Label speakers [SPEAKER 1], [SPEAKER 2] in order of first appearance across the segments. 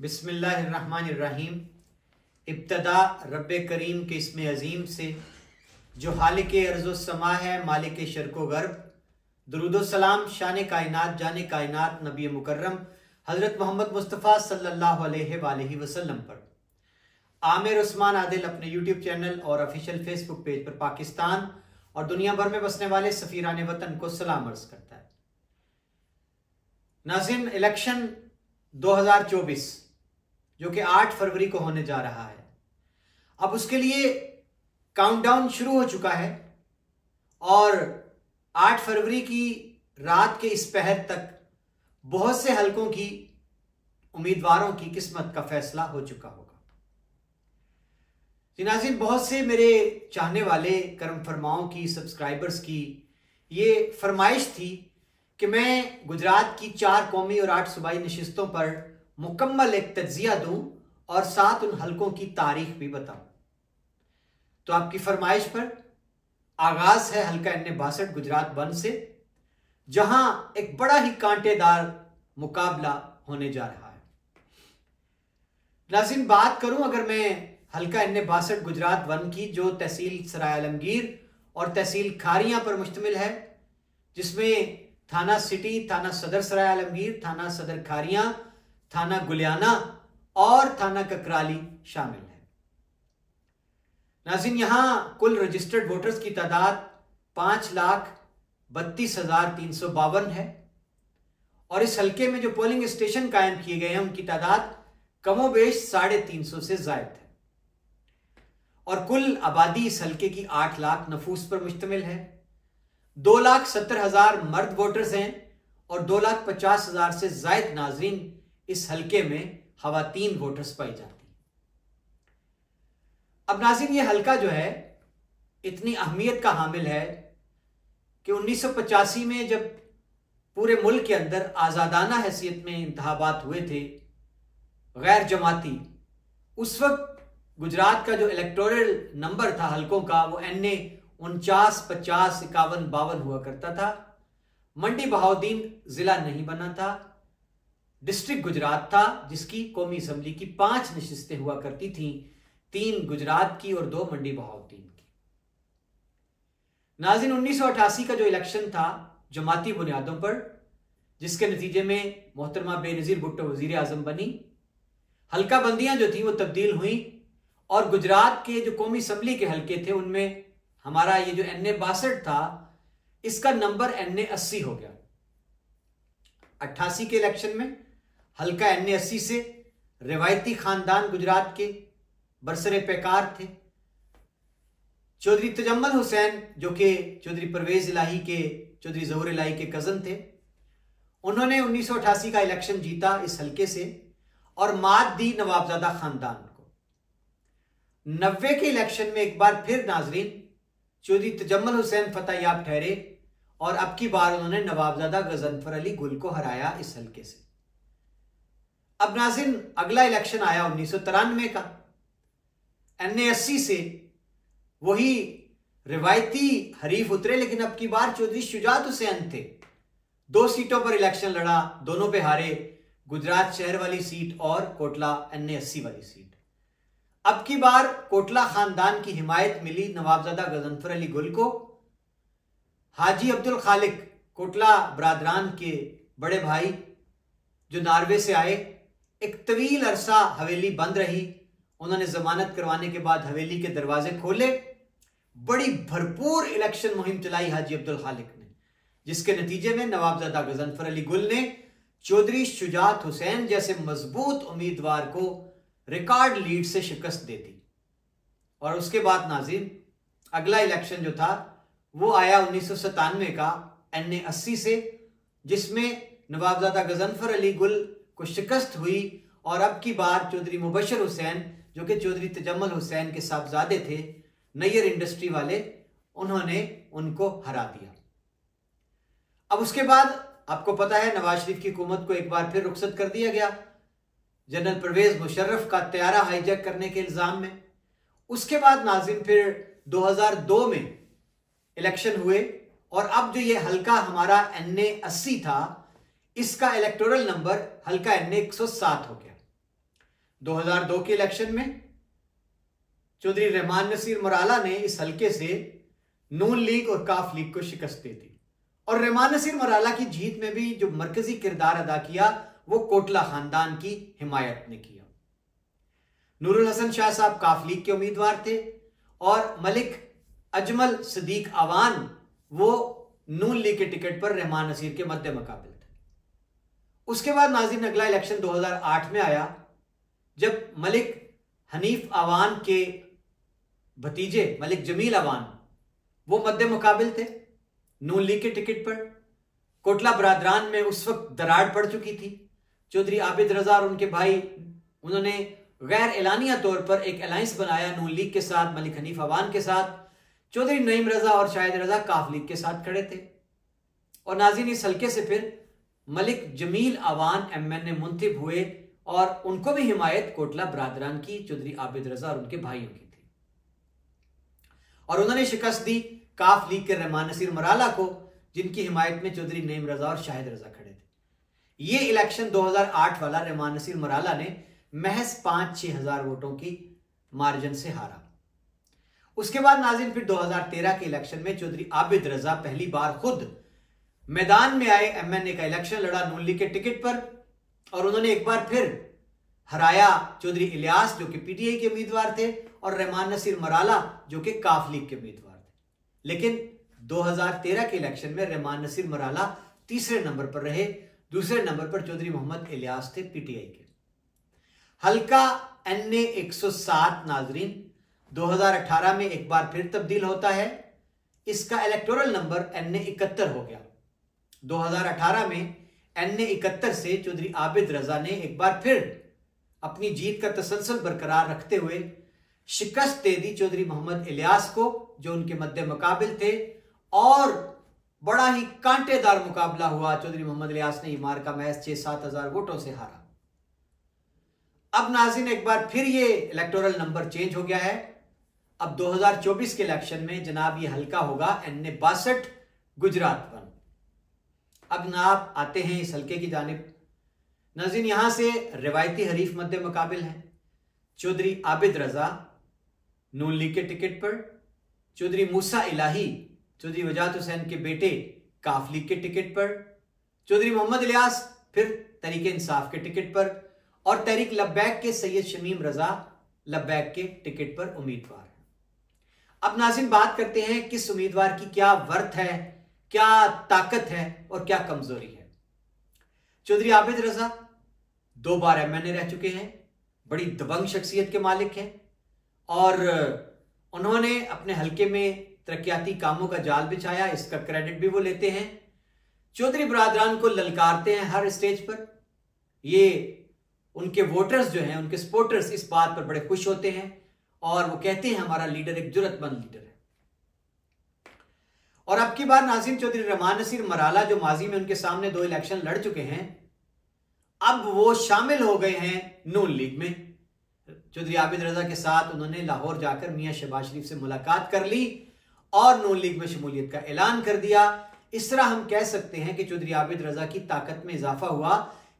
[SPEAKER 1] बिस्मिल्लाहिर्रहमानिर्रहीम। इब्तदा रब्बे करीम के इसमें अजीम से जो हालिके अर्ज़ो समा है, मालिके शर्को गर्ब। दुरूदो सलाम शान कायनात जाने कायनात नबी मुकर्रम हज़रत मोहम्मद मुस्तफ़ा सल्लल्लाहु अलैहि वसल्लम पर। आमिर उस्मान आदिल अपने यूट्यूब चैनल और ऑफिशियल फेसबुक पेज पर पाकिस्तान और दुनिया भर में बसने वाले सफ़ीरान वतन को सलाम अर्ज़ करता है। नाज़रीन, इलेक्शन 2024 जो कि 8 फरवरी को होने जा रहा है, अब उसके लिए काउंटडाउन शुरू हो चुका है और 8 फरवरी की रात के इस पहर तक बहुत से हलकों की उम्मीदवारों की किस्मत का फैसला हो चुका होगा। नाज़रीन, बहुत से मेरे चाहने वाले करम फरमाओं की, सब्सक्राइबर्स की ये फरमाइश थी कि मैं गुजरात की 4 कौमी और 8 सूबाई नशिस्तों पर मुकम्मल एक तज्जिया दूं और साथ उन हलकों की तारीख भी बताऊं। तो आपकी फरमाइश पर आगाज है हल्का NA 62 गुजरात 1 से, जहां एक बड़ा ही कांटेदार मुकाबला होने जा रहा है। नाज़रीन, बात करूं अगर मैं हल्का NA 62 गुजरात 1 की, जो तहसील सराय आलमगीर और तहसील खारियां पर मुश्तमिल है, जिसमें थाना सिटी, थाना सदर सराय आलमगीर, थाना सदर खारियां, थाना गुलियाना और थाना ककराली शामिल है। नाज़रीन, यहां कुल रजिस्टर्ड वोटर्स की तादाद 5,32,352 है और इस हल्के में जो पोलिंग स्टेशन कायम किए गए हैं उनकी तादाद कमोबेश 350 से जायद है और कुल आबादी इस हल्के की 8 लाख नफूस पर मुश्तमिल है। 2,70,000 मर्द वोटर्स हैं और 2,50,000 से जायद नाजरीन इस हल्के में खवातीन वोटर्स पाई जाती हैं। अब नाज़रीन, ये हल्का जो है इतनी अहमियत का हामिल है कि 1985 में जब पूरे मुल्क के अंदर आज़ादाना हैसियत में इंतखाबात हुए थे गैर जमाती, उस वक्त गुजरात का जो इलेक्टोरल नंबर था हल्कों का वो NA 49, 50, 51, 52 हुआ करता था। मंडी बहाउद्दीन जिला नहीं बना था, डिस्ट्रिक्ट गुजरात था, जिसकी कौमी असम्बली की 5 नशिस्तें हुआ करती थीं, 3 गुजरात की और 2 मंडी बहाउद्दीन की। नाज़रीन, 1988 का जो इलेक्शन था जमाती बुनियादों पर, जिसके नतीजे में मोहतरमा बेनज़ीर भुट्टो वज़ीर आज़म बनी, हल्का बंदियां जो थी वो तब्दील हुई और गुजरात के जो कौमी असम्बली के हल्के थे उनमें हमारा ये जो NA 62 था इसका नंबर NA 80 हो गया। 88 के इलेक्शन में हल्का NA 80 से रिवायती खानदान गुजरात के बरसरे पैकार थे चौधरी तजम्मल हुसैन, जो कि चौधरी परवेज इलाही के, चौधरी ज़हूर इलाही के कज़न थे। उन्होंने 1988 का इलेक्शन जीता इस हल्के से और मात दी नवाबजादा खानदान को। 90 के इलेक्शन में एक बार फिर नाजरीन चौधरी तजम्मल हुसैन फतेहयाब ठहरे और अब की बार उन्होंने नवाबजादा गजनफर अली गुल को हराया इस हल्के से। अब नाज़रीन, अगला इलेक्शन आया 1993 का। NA 80 से वही रिवायती हरीफ उतरे, लेकिन अब की बार चौधरी शुजात हुसैन थे। 2 सीटों पर इलेक्शन लड़ा, दोनों पे हारे, गुजरात शहर वाली सीट और कोटला NA 80 वाली सीट। अब की बार कोटला खानदान की हिमायत मिली नवाबजादा गजनफर अली गुल को। हाजी अब्दुल खालिक कोटला बरादरान के बड़े भाई जो नार्वे से आए, एक तवील अरसा हवेली बंद रही। उन्होंने जमानत करवाने के बाद हवेली के दरवाजे खोले, बड़ी भरपूर इलेक्शन मुहिम चलाई हाजी अब्दुल खालिक ने, जिसके नतीजे में नवाबजादा गजनफर अली गुल ने चौधरी शुजात हुसैन जैसे मजबूत उम्मीदवार को रिकॉर्ड लीड से शिकस्त दे दी। और उसके बाद नाज़रीन अगला इलेक्शन जो था वो आया 1997 का NA 80 से, जिसमें नवाबजादा गजनफर अली गुल को शिकस्त हुई और अब की बार चौधरी मुबशर हुसैन, जो कि चौधरी तजम्मल हुसैन के साहबजादे थे, नैयर इंडस्ट्री वाले, उन्होंने उनको हरा दिया। अब उसके बाद आपको पता है नवाज शरीफ की हुकूमत को एक बार फिर रुखसत कर दिया गया जनरल परवेज मुशर्रफ का तैयारा हाईजैक करने के इल्जाम में। उसके बाद नाज़रीन फिर 2002 में इलेक्शन हुए और अब जो ये हल्का हमारा NA 80 था, इसका इलेक्टोरल नंबर हल्का NA 107 हो गया। 2002 के इलेक्शन में चौधरी रहमान नसीर मराला ने इस हलके से नून लीग और काफ लीग को शिकस्त दे दी और रहमान नसीर मराला की जीत में भी जो मरकजी किरदार अदा किया वो कोटला खानदान की हिमायत ने किया। नूरुल हसन शाह साहब काफ लीग के उम्मीदवार थे और मलिक अजमल सदीक अवान वो नून लीग के टिकट पर रहमान नसीर के मद्दे मुकाबिल थे। उसके बाद नाज़रीन अगला इलेक्शन 2008 में आया जब मलिक हनीफ अवान के भतीजे मलिक जमील अवान वो मद्दे मुकाबिल थे नून लीग के टिकट पर। कोटला बरादरान में उस वक्त दरार पड़ चुकी थी। चौधरी आबिद रजा और उनके भाई उन्होंने गैर एलानिया तौर पर एक अलायंस बनाया नून लीग के साथ, मलिक हनीफ अवान के साथ। चौधरी नईम रजा और शाहिद रजा काफ लीग के साथ खड़े थे और नाज़रीन इस हल्के से फिर मलिक जमील अवान MNA मुंतखब हुए और उनको भी हिमायत कोटला बरादरान की चौधरी आबिद रजा और उनके भाइयों की थी और उन्होंने शिकस्त दी काफ लीग के रहमान नसीर मराला को, जिनकी हिमायत में चौधरी नईम रजा और शाहिद रजा खड़े थे। ये इलेक्शन 2008 वाला रहमान नसीर मराला ने महज 5-6 हजार वोटों की मार्जिन से हारा। उसके बाद नाज़रीन फिर 2013 के इलेक्शन में चौधरी आबिद रजा पहली बार खुद मैदान में आए, MNA का इलेक्शन लड़ा नून लीग के टिकट पर और उन्होंने एक बार फिर हराया चौधरी इलियास जो कि PTI के उम्मीदवार थे और रहमान नसीर मराला जो कि काफ लीग के उम्मीदवार थे। लेकिन 2013 के इलेक्शन में रहमान नसीर मराला तीसरे नंबर पर रहे, दूसरे नंबर पर चौधरी मोहम्मद इलियास थे PTI के। हल्का NA 107 नाज़रीन 2018 में एक बार फिर तब्दील होता है। इसका इलेक्टोरल नंबर NA 71 हो गया। 2018 में NA 71 से चौधरी आबिद रजा ने एक बार फिर अपनी जीत का तसलसल बरकरार रखते हुए शिकस्त दे दी चौधरी मोहम्मद इलियास को जो उनके मद्दे मुकाबिल थे और बड़ा ही कांटेदार मुकाबला हुआ। चौधरी मोहम्मद इलियास ने इमार का महज 6-7 हजार वोटों से हारा। अब नाज़रीन एक बार फिर ये इलेक्टोरल नंबर चेंज हो गया है। अब 2024 के इलेक्शन में जनाब ये हल्का होगा NA 62 गुजरात 1। अब जनाब आते हैं इस हल्के की जानिब। नाज़रीन यहां से रिवायती हरीफ मद्दे मुकाबिल हैं। चौधरी आबिद रजा नून लीग के टिकट पर, चौधरी मूसा इलाही चौधरी वजाहत हुसैन के बेटे काफ लीग के टिकट पर, चौधरी मोहम्मद इलियास फिर तहरीक इंसाफ के टिकट पर और तहरीक लब्बैक के सैयद शमीम रजा लब्बैक के टिकट पर उम्मीदवार हैं। अब नाज़रीन बात करते हैं किस उम्मीदवार की क्या वर्थ है, क्या ताकत है और क्या कमजोरी है। चौधरी आबिद रजा 2 बार MNA रह चुके हैं, बड़ी दबंग शख्सियत के मालिक हैं और उन्होंने अपने हल्के में तरक्याती कामों का जाल बिछाया, इसका क्रेडिट भी वो लेते हैं। चौधरी बरादरान को ललकारते हैं हर स्टेज पर। ये उनके वोटर्स जो हैं, उनके सपोर्टर्स इस बात पर बड़े खुश होते हैं और वो कहते हैं हमारा लीडर एक जुर्रतमंद लीडर है। और अब की बार नाज़रीन चौधरी रहमान नसीर मराला जो माजी में उनके सामने 2 इलेक्शन लड़ चुके हैं, अब वो शामिल हो गए हैं नून लीग में। चौधरी आबिद रजा के साथ उन्होंने लाहौर जाकर मियां शहबाज शरीफ से मुलाकात कर ली और नून लीग में शमूलियत का ऐलान कर दिया। इस तरह हम कह सकते हैं कि चौधरी आबिद रजा की ताकत में इजाफा हुआ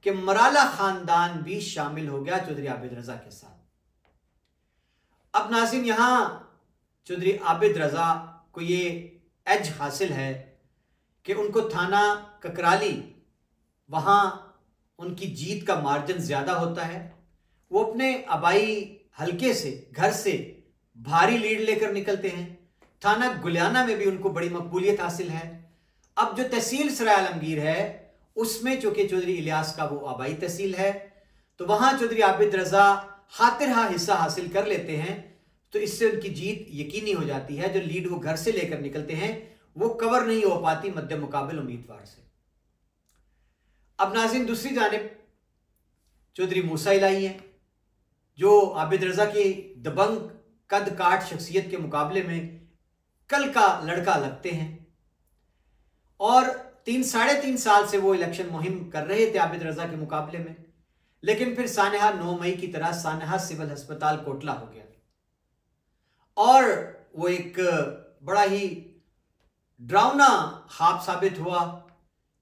[SPEAKER 1] कि मराला खानदान भी शामिल हो गया चौधरी आबिद रजा के साथ। अब नाज़रीन यहां चौधरी आबिद रजा को ये एज हासिल है कि उनको थाना ककराली वहां उनकी जीत का मार्जिन ज्यादा होता है। वो अपने आबाई हल्के से, घर से भारी लीड लेकर निकलते हैं। थाना गुलियाना में भी उनको बड़ी मकबूलियत हासिल है। अब जो तहसील सराय आलमगीर है उसमें चूंकि चौधरी इलियास का वो आबाई तहसील है तो वहां चौधरी आबिद रजा खातिरहा हिस्सा हासिल कर लेते हैं, तो इससे उनकी जीत यकीनी हो जाती है। जो लीड वो घर से लेकर निकलते हैं वो कवर नहीं हो पाती मध्य मुकाबिल उम्मीदवार से। अब नाज़रीन दूसरी जानिब चौधरी मूसा इलाही है जो आबिद रजा की दबंग कद काट शख्सियत के मुकाबले में कल का लड़का लगते हैं और 3-3.5 साल से वो इलेक्शन मुहिम कर रहे थे आबिद रजा के मुकाबले में। लेकिन फिर सानहा 9 मई की तरह सानहा सिविल अस्पताल कोटला हो गया और वो एक बड़ा ही डरावना ख्वाब साबित हुआ,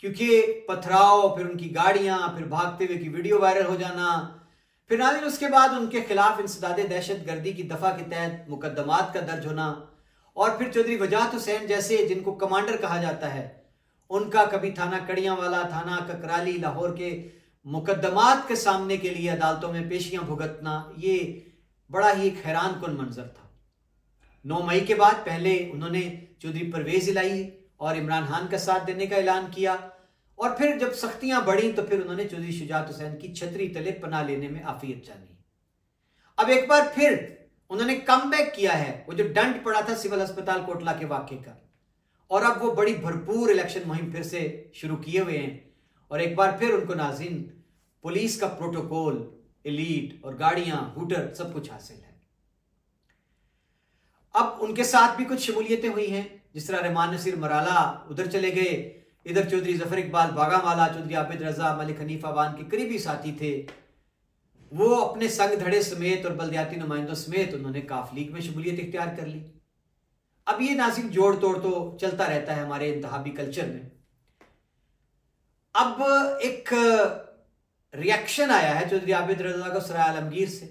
[SPEAKER 1] क्योंकि पथराव, फिर उनकी गाड़ियां, फिर भागते हुए की वीडियो वायरल हो जाना, फिर नाज़रीन उसके बाद उनके खिलाफ इंसदादे दहशत गर्दी की दफा के तहत मुकदमात का दर्ज होना, और फिर चौधरी वजाहत हुसैन जैसे जिनको कमांडर कहा जाता है उनका कभी थाना कड़ियांवाला, थाना ककराली, लाहौर के मुकदमात के सामने के लिए अदालतों में पेशियां भुगतना, ये बड़ा ही एक हैरान कुन मंजर था। 9 मई के बाद पहले उन्होंने चौधरी परवेज इलाही और इमरान खान का साथ देने का ऐलान किया, और फिर जब सख्तियां बढ़ी तो फिर उन्होंने चौधरी शुजात हुसैन की छतरी तले पनाह लेने में आफियत जानी। अब एक बार फिर उन्होंने कमबैक किया है, वो जो डंड पड़ा था सिविल अस्पताल कोटला के वाकये का, और अब वो बड़ी भरपूर इलेक्शन मुहिम फिर से शुरू किए हुए हैं। और एक बार फिर उनको नाज़रीन पुलिस का प्रोटोकॉल, एलीट और गाड़ियां, हूटर सब कुछ हासिल है। अब उनके साथ भी कुछ शमूलियतें हुई हैं, जिस तरह रहमान नसीर मराला उधर चले गए, इधर चौधरी जफर इकबाल बागामाला, चौधरी आबिद रजा, मलिक हनीफा वान के करीबी साथी थे, वो अपने संग धड़े समेत और बल्दियाती नुमाइंदों समेत उन्होंने काफ लीग में शमूलियत इख्तियार कर ली। अब ये नाज़रीन जोड़ तोड़ तो चलता रहता है हमारे इंतहाबी कल्चर में। अब एक रिएक्शन आया है चौधरी आबिद रजा को सराय आलमगीर से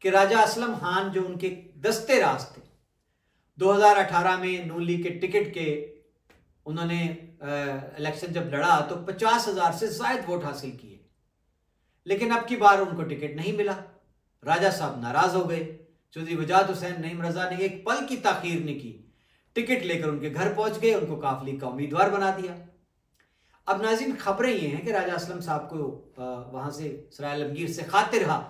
[SPEAKER 1] कि राजा असलम खान जो उनके दस्ते राज थे, 2018 में नून लीग के टिकट के उन्होंने इलेक्शन जब लड़ा तो 50,000 से ज्यादा वोट हासिल किए, लेकिन अब की बार उनको टिकट नहीं मिला। राजा साहब नाराज हो गए। चौधरी वजाहत हुसैन, नईम रजा ने एक पल की ताखीर नहीं की, टिकट लेकर उनके घर पहुंच गए, उनको काफ लीग का उम्मीदवार बना दिया। अब नाज़रीन खबरें ये हैं कि राजा असलम साहब को वहां से सराय आलमगीर से खातिरहा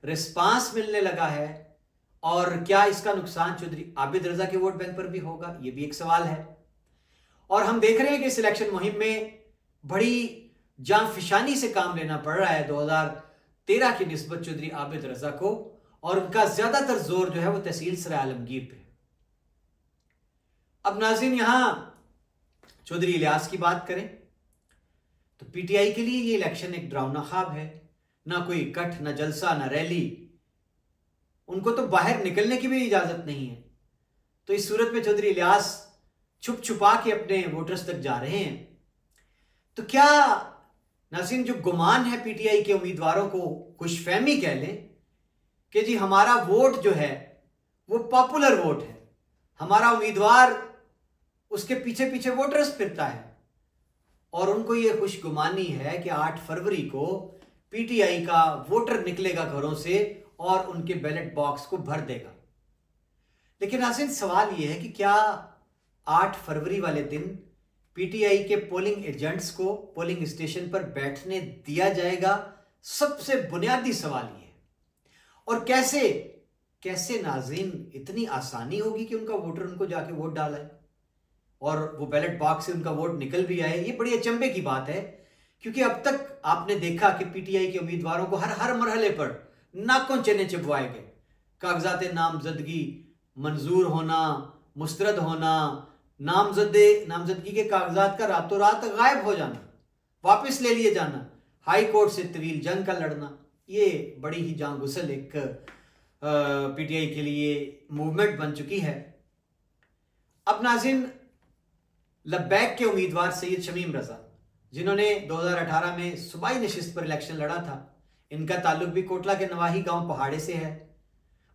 [SPEAKER 1] रिस्पांस मिलने लगा है, और क्या इसका नुकसान चौधरी आबिद रजा के वोट बैंक पर भी होगा, ये भी एक सवाल है। और हम देख रहे हैं कि इस इलेक्शन मुहिम में बड़ी जांफिशानी से काम लेना पड़ रहा है 2013 की निस्बत चौधरी आबिद रजा को, और उनका ज्यादातर जोर जो है वो तहसील सराय आलमगीर पे। अब नाज़रीन यहां चौधरी इलियास की बात करें तो पीटीआई के लिए ये इलेक्शन एक डरावना ख्वाब है। ना कोई इकट्ठ, ना जलसा, ना रैली, उनको तो बाहर निकलने की भी इजाजत नहीं है। तो इस सूरत में चौधरी इलियास छुप छुपा के अपने वोटर्स तक जा रहे हैं। तो क्या नाज़रीन जो गुमान है पीटीआई के उम्मीदवारों को खुशफहमी कह लें कि जी हमारा वोट जो है वो पॉपुलर वोट है, हमारा उम्मीदवार उसके पीछे पीछे वोटर्स फिरता है, और उनको ये खुशगुमानी है कि 8 फरवरी को पीटीआई का वोटर निकलेगा घरों से और उनके बैलेट बॉक्स को भर देगा। लेकिन नाज़रीन सवाल यह है कि क्या 8 फरवरी वाले दिन पीटीआई के पोलिंग एजेंट्स को पोलिंग स्टेशन पर बैठने दिया जाएगा? सबसे बुनियादी सवाल यह है। और कैसे कैसे नाज़रीन इतनी आसानी होगी कि उनका वोटर उनको जाके वोट डाले और वो बैलेट बॉक्स से उनका वोट निकल भी आए? ये बड़ी अचंभे की बात है, क्योंकि अब तक आपने देखा कि पीटीआई के उम्मीदवारों को हर मरहले पर नाकों चने चिपवाए गए, कागजात नामजदगी मंजूर होना, मुस्तरद होना, नामजदगी के कागजात का रातों रात गायब हो जाना, वापस ले लिए जाना, हाई कोर्ट से तवील जंग का लड़ना, ये बड़ी ही जान गुसल एक पीटीआई के लिए मूवमेंट बन चुकी है। अब नाज़रीन लब्बैक के उम्मीदवार सैयद शमीम रजा, जिन्होंने 2018 में सूबाई नशिस्त पर इलेक्शन लड़ा था, इनका ताल्लुक भी कोटला के नवाही गांव पहाड़े से है।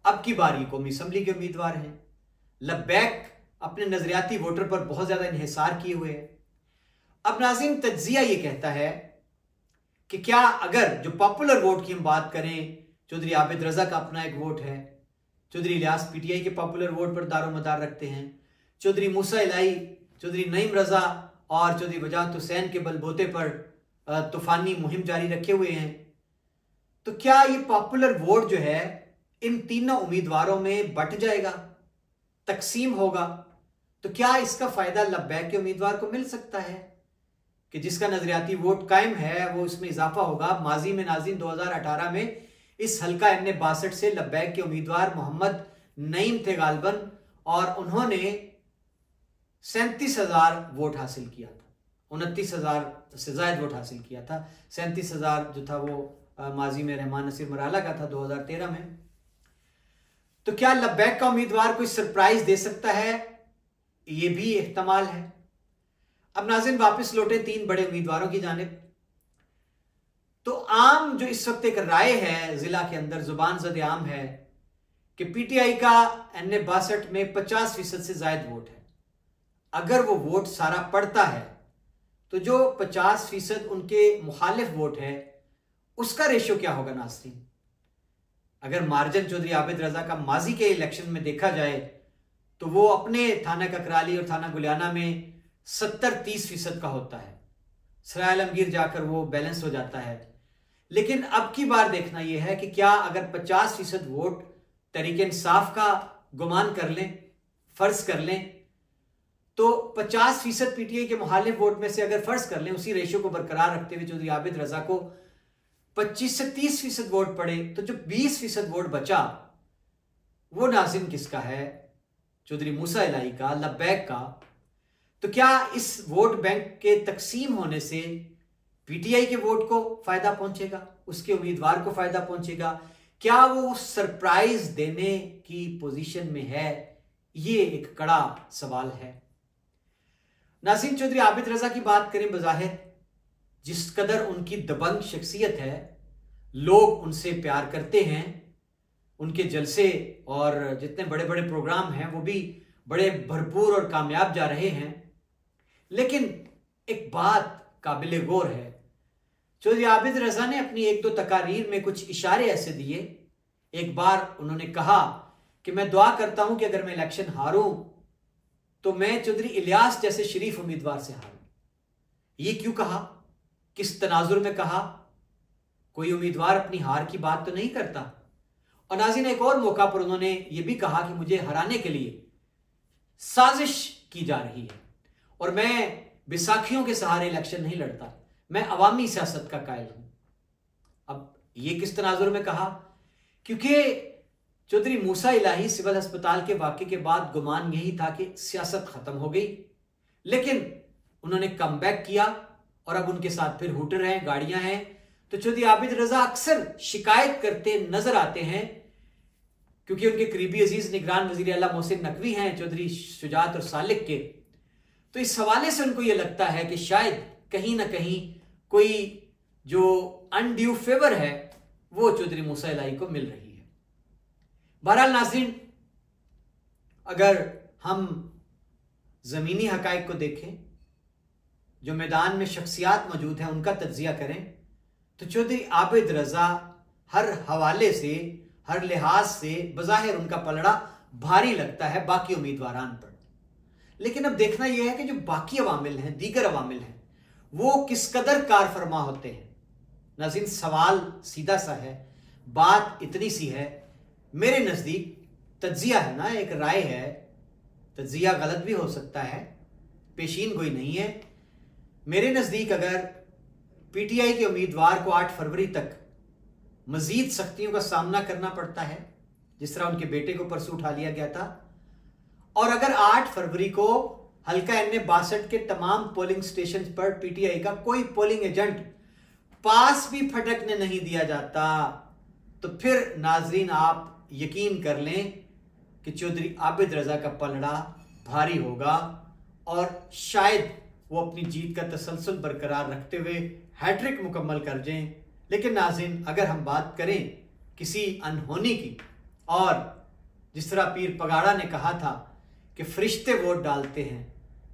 [SPEAKER 1] अब की बार ये कौमी असम्बली के उम्मीदवार हैं। लब्बैक अपने नजरियाती वोटर पर बहुत ज्यादा इन्हिसार किए हुए हैं। अब नाज़रीन तज्जिया ये कहता है कि क्या अगर जो पॉपुलर वोट की हम बात करें, चौधरी आबिद रजा का अपना एक वोट है, चौधरी इलियास पीटीआई के पॉपुलर वोट पर दारोमदार रखते हैं, चौधरी मूसा इलाही, चौधरी नईम रजा और चौधरी वजाहत हुसैन के बलबूते पर तूफानी मुहिम जारी रखे हुए हैं, तो क्या ये पॉपुलर वोट जो है इन तीनों उम्मीदवारों में बंट जाएगा, तकसीम होगा? तो क्या इसका फायदा लब्बैक के उम्मीदवार को मिल सकता है कि जिसका नजरियाती वोट कायम है वो इसमें इजाफा होगा? माजी में नाज़रीन 2018 में इस हल्का MN 62 से लब्बैक के उम्मीदवार मोहम्मद नईम थे गालबन, और उन्होंने 37,000 वोट हासिल किया था, 29,000 से ज्यादा वोट हासिल किया था। 37,000 जो था वो माजी में रहमान नसीर मराला का था 2013 में। तो क्या लब्बैक का उम्मीदवार कोई सरप्राइज दे सकता है? ये भी एहतमाल है। अब नाज़रीन वापस लौटे 3 बड़े उम्मीदवारों की जानिब। तो आम जो इस वक्त एक राय है जिला के अंदर, जुबान ज़द आम है कि पीटीआई का NA 62 में 50% से ज्यादा वोट है। अगर वो वोट सारा पड़ता है तो जो 50% उनके मुखालिफ वोट है उसका रेशियो क्या होगा नाज़रीन? अगर मार्जिन चौधरी आबिद रजा का माजी के इलेक्शन में देखा जाए तो वो अपने थाना ककराली और थाना गुलियाना में 70-30% का होता है, सराय आलमगीर जाकर वो बैलेंस हो जाता है। लेकिन अब की बार देखना यह है कि क्या अगर 50% वोट तहरीक इंसाफ का गुमान कर लें, फर्ज कर लें, तो 50% पीटीआई के मुखालिफ वोट में से अगर फर्ज कर लें उसी रेशियो को बरकरार रखते हुए चौधरी आबिद रजा को 25 से 30% वोट पड़े, तो जो 20% वोट बचा वो नाज़रीन किसका है? चौधरी मूसा इलाही का, लब्बैक का। तो क्या इस वोट बैंक के तकसीम होने से पीटीआई के वोट को फायदा पहुंचेगा, उसके उम्मीदवार को फायदा पहुंचेगा? क्या वो सरप्राइज देने की पोजीशन में है? ये एक कड़ा सवाल है नाज़रीन। चौधरी आबिद रजा की बात करें, बज़ाहिर जिस कदर उनकी दबंग शख्सियत है, लोग उनसे प्यार करते हैं, उनके जलसे और जितने बड़े बड़े प्रोग्राम हैं वो भी बड़े भरपूर और कामयाब जा रहे हैं। लेकिन एक बात काबिल गौर है, चौधरी आबिद रजा ने अपनी 1-2 तकारीर में कुछ इशारे ऐसे दिए। एक बार उन्होंने कहा कि मैं दुआ करता हूं कि अगर मैं इलेक्शन हारूं तो मैं चौधरी इलियास जैसे शरीफ उम्मीदवार से हारूं। ये क्यों कहा, किस तनाजुर में कहा? कोई उम्मीदवार अपनी हार की बात तो नहीं करता। और नाज़रीन एक और मौका पर उन्होंने ये भी कहा कि मुझे हराने के लिए साजिश की जा रही है और मैं बैसाखियों के सहारे इलेक्शन नहीं लड़ता, मैं अवामी सियासत का कायल हूं। अब ये किस तनाजुर में कहा? क्योंकि चौधरी मूसा इलाही सिविल अस्पताल के वाक़े के बाद गुमान यही था कि सियासत खत्म हो गई, लेकिन उन्होंने कम बैक किया और अब उनके साथ फिर हूटर हैं, गाड़ियां हैं। तो चौधरी आबिद रजा अक्सर शिकायत करते नजर आते हैं, क्योंकि उनके करीबी अजीज निगरान वजीर आला मोहसिन नकवी हैं चौधरी शुजात और सालिक के। तो इस हवाले से उनको यह लगता है कि शायद कहीं ना कहीं कोई जो अनड्यू फेवर है वो चौधरी मूसा इलाही को मिल रही है। बहरहाल नाज़रीन, अगर हम जमीनी हकायक को देखें, जो मैदान में शख्सियात मौजूद हैं उनका तज्जिया करें, तो चौधरी आबिद रजा हर हवाले से, हर लिहाज से बज़ाहिर उनका पलड़ा भारी लगता है बाकी उम्मीदवारान पर। लेकिन अब देखना यह है कि जो बाकी अवामिल हैं, दीगर अवामिल हैं, वो किस कदर कार फरमा होते हैं। नाज़रीन सवाल सीधा सा है, बात इतनी सी है, मेरे नज़दीक तज्जिया है ना, एक राय है, तज्जिया गलत भी हो सकता है, पेशीन कोई नहीं है। मेरे नज़दीक अगर पीटीआई के उम्मीदवार को 8 फरवरी तक मजीद सख्तियों का सामना करना पड़ता है, जिस तरह उनके बेटे को परसों उठा लिया गया था, और अगर 8 फरवरी को हल्का NA 62 के तमाम पोलिंग स्टेशन पर पीटीआई का कोई पोलिंग एजेंट पास भी फटकने नहीं दिया जाता, तो फिर नाजरीन आप यकीन कर लें कि चौधरी आबिद रजा का पलड़ा भारी होगा और शायद वो अपनी जीत का तसलसल बरकरार रखते हुए हैट्रिक मुकम्मल कर जाएं। लेकिन नाज़रीन अगर हम बात करें किसी अनहोनी की, और जिस तरह पीर पगाड़ा ने कहा था कि फरिश्ते वोट डालते हैं,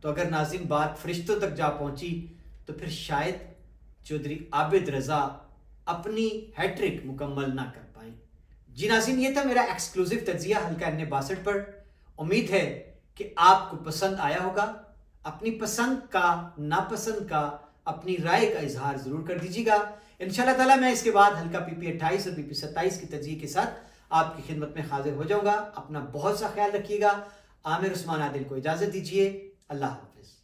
[SPEAKER 1] तो अगर नाज़रीन बात फरिश्तों तक जा पहुंची तो फिर शायद चौधरी आबिद रजा अपनी हैट्रिक मुकम्मल ना कर पाए। जी नाज़रीन, ये था मेरा एक्सक्लूसिव तज्जिया हल्का NA 62 पर। उम्मीद है कि आपको पसंद आया होगा। अपनी पसंद का, नापसंद का, अपनी राय का इजहार जरूर कर दीजिएगा। इंशाअल्लाह ताला मैं इसके बाद हल्का PP 28 और PP 27 की तज्जिए के साथ आपकी खिदमत में हाजिर हो जाऊंगा। अपना बहुत सा ख्याल रखिएगा। आमिर उस्मान आदिल को इजाजत दीजिए। अल्लाह हाफिज।